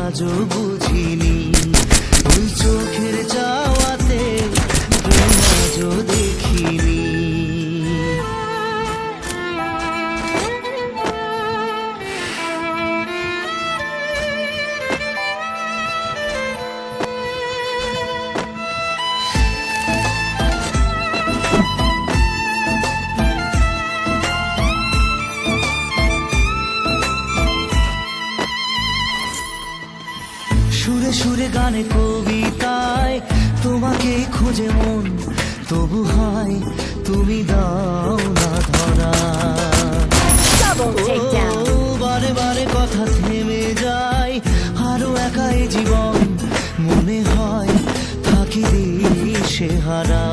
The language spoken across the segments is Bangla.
আজও বুঝিনি, ওই চোখের চাওয়াতে প্রেম আজও দেখিনি। সুরে সুরে গানে কবিতায় তোমাকেই খোঁজে মন, তবু হয় তুমি দাও না ধরা। বারে বারে কথা থেমে যায়, আরো একাই জীবন মনে হয় থাকি দিশে হারা।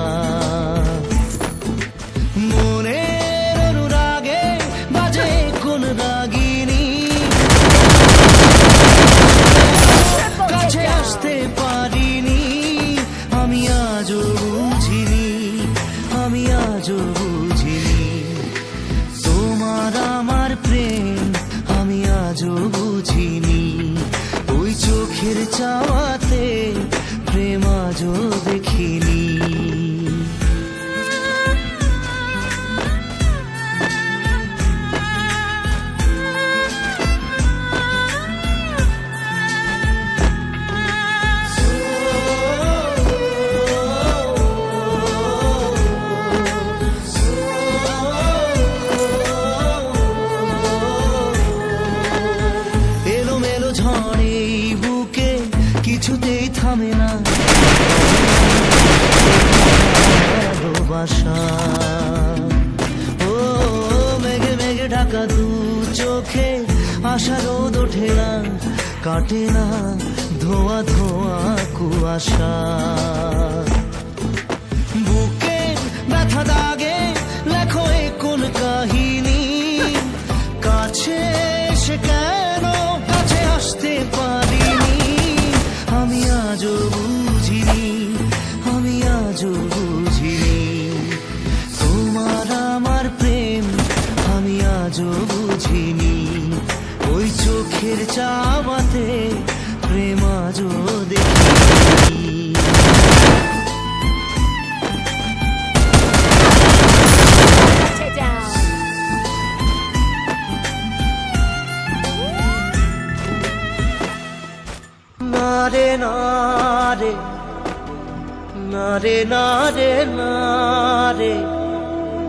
মনের অনুরাগে বাজে কোন রাগিনী, কাছে আসতে পারিনি, আমি আজও বুঝিনি, আমি আজও বুঝিনি তোমার আমার প্রেম, আমি আজও বুঝিনি, ওই চোখের চাওয়াতে প্রেম আজও দেখিনি। ঝড়ে বুকে কিছুতেই থামে না ভালোবাসা, ও মেঘে মেঘে ঢাকা দু চোখে আশা রোদ ওঠে না, কাটে না ধোয়া ধোয়া কুয়াশা। বুকে ব্যথা দাগে লেখো এ কোন কাহিনী, কাছে এসে কেন কাছে আসতে পারিনি, আমি আজও বুঝিনি, আমি আজও বুঝিনি তোমার আমার প্রেম, আমি আজও বুঝিনি, ওই চোখের চাওয়াতে প্রেম আজও দেখিনি। নারে নারে নারে নারে নারে